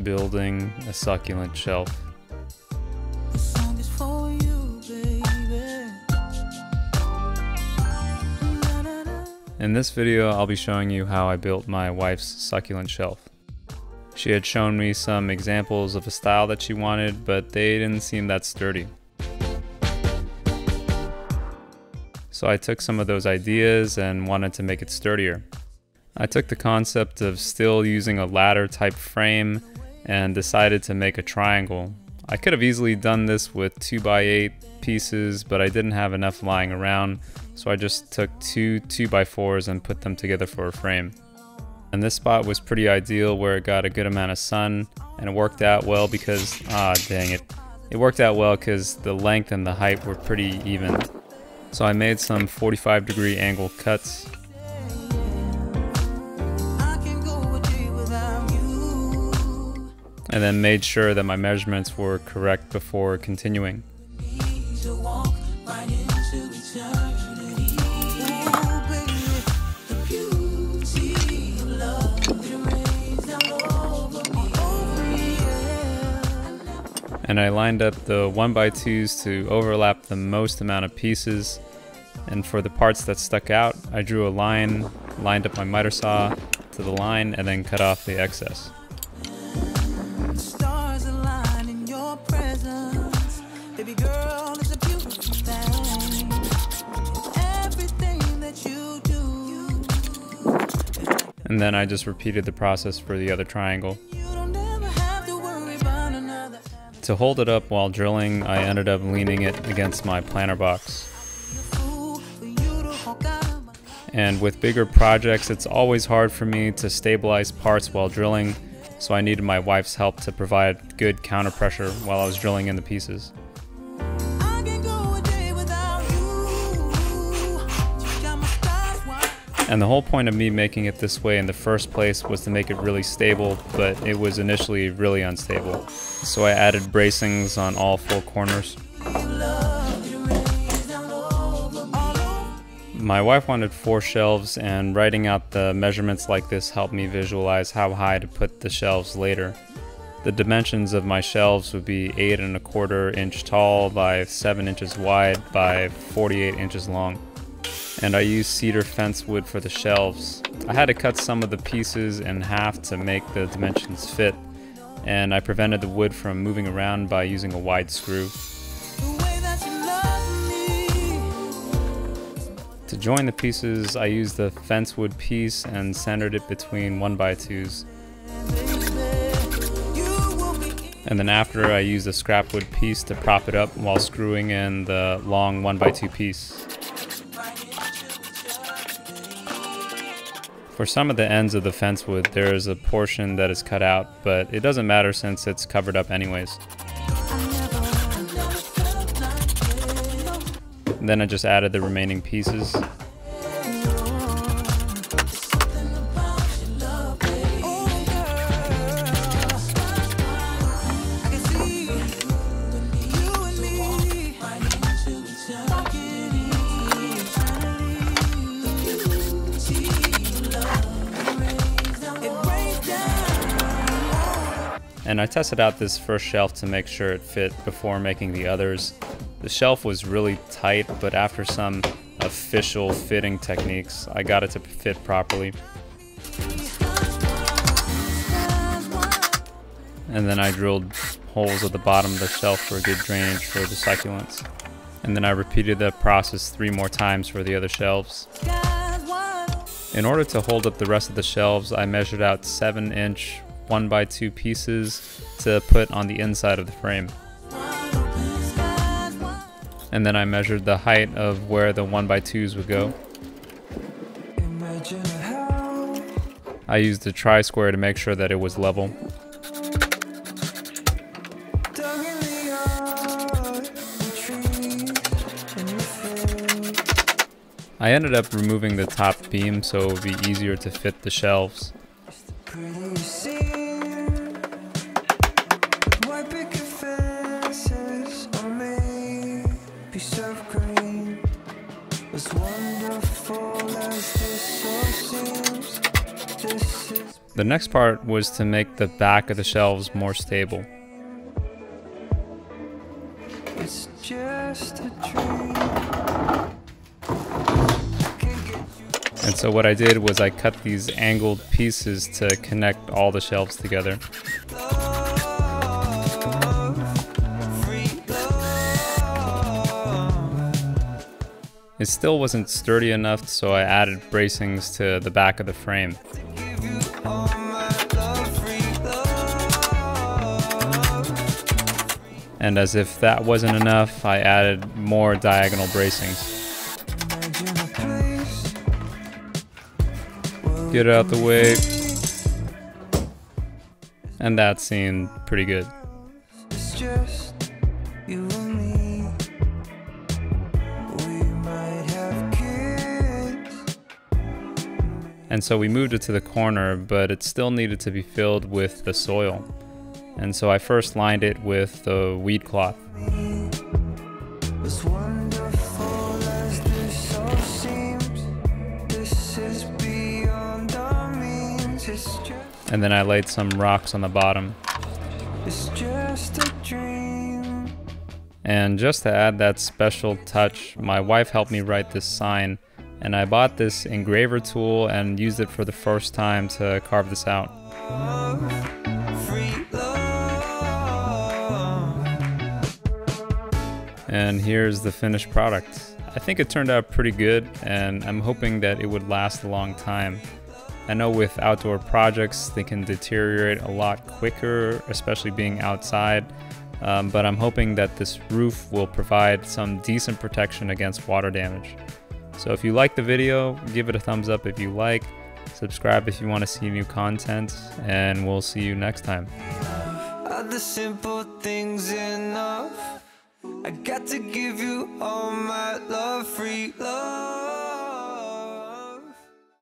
building a succulent shelf. In this video, I'll be showing you how I built my wife's succulent shelf. She had shown me some examples of a style that she wanted, but they didn't seem that sturdy. So I took some of those ideas and wanted to make it sturdier. I took the concept of still using a ladder type frame and decided to make a triangle. I could have easily done this with 2x8 pieces, but I didn't have enough lying around, so I just took two 2x4s and put them together for a frame. And this spot was pretty ideal where it got a good amount of sun, and it worked out well because, it worked out well because the length and the height were pretty even. So I made some 45-degree angle cuts. And then made sure that my measurements were correct before continuing. And I lined up the 1x2s to overlap the most amount of pieces. And for the parts that stuck out, I drew a line, lined up my miter saw to the line, and then cut off the excess. And then I just repeated the process for the other triangle. To hold it up while drilling, I ended up leaning it against my planter box. And with bigger projects, it's always hard for me to stabilize parts while drilling, so I needed my wife's help to provide good counter pressure while I was drilling in the pieces. And the whole point of me making it this way in the first place was to make it really stable, but it was initially really unstable. So I added bracings on all 4 corners. My wife wanted 4 shelves, and writing out the measurements like this helped me visualize how high to put the shelves later. The dimensions of my shelves would be 8¼ inch tall by 7 inches wide by 48 inches long. And I used cedar fence wood for the shelves. I had to cut some of the pieces in half to make the dimensions fit, and I prevented the wood from moving around by using a wide screw. To join the pieces, I used the fence wood piece and centered it between 1x2s. And then after, I used a scrap wood piece to prop it up while screwing in the long 1x2 piece. For some of the ends of the fence wood, there is a portion that is cut out, but it doesn't matter since it's covered up anyways. And then I just added the remaining pieces. And I tested out this first shelf to make sure it fit before making the others. The shelf was really tight, but after some official fitting techniques, I got it to fit properly. And then I drilled holes at the bottom of the shelf for good drainage for the succulents. And then I repeated that process 3 more times for the other shelves. In order to hold up the rest of the shelves, I measured out 7-inch 1x2 pieces to put on the inside of the frame. And then I measured the height of where the 1x2s would go. I used a tri-square to make sure that it was level. I ended up removing the top beam so it would be easier to fit the shelves. The next part was to make the back of the shelves more stable. It's just a dream. And so what I did was I cut these angled pieces to connect all the shelves together. It still wasn't sturdy enough, so I added bracings to the back of the frame. And as if that wasn't enough, I added more diagonal bracings. Get it out the way. And that seemed pretty good. It's just you and me. We might have kids. And so we moved it to the corner, but it still needed to be filled with the soil. And so I first lined it with the weed cloth. As wonderful as this all seems, this is beyond our means. And then I laid some rocks on the bottom. It's just a dream. And just to add that special touch, my wife helped me write this sign, and I bought this engraver tool and used it for the first time to carve this out. Free love. And here's the finished product. I think it turned out pretty good, and I'm hoping that it would last a long time. I know with outdoor projects, they can deteriorate a lot quicker, especially being outside. But I'm hoping that this roof will provide some decent protection against water damage. So if you like the video, give it a thumbs up if you like, subscribe if you want to see new content, and we'll see you next time. Are the simple things enough? I got to give you all my love, free love.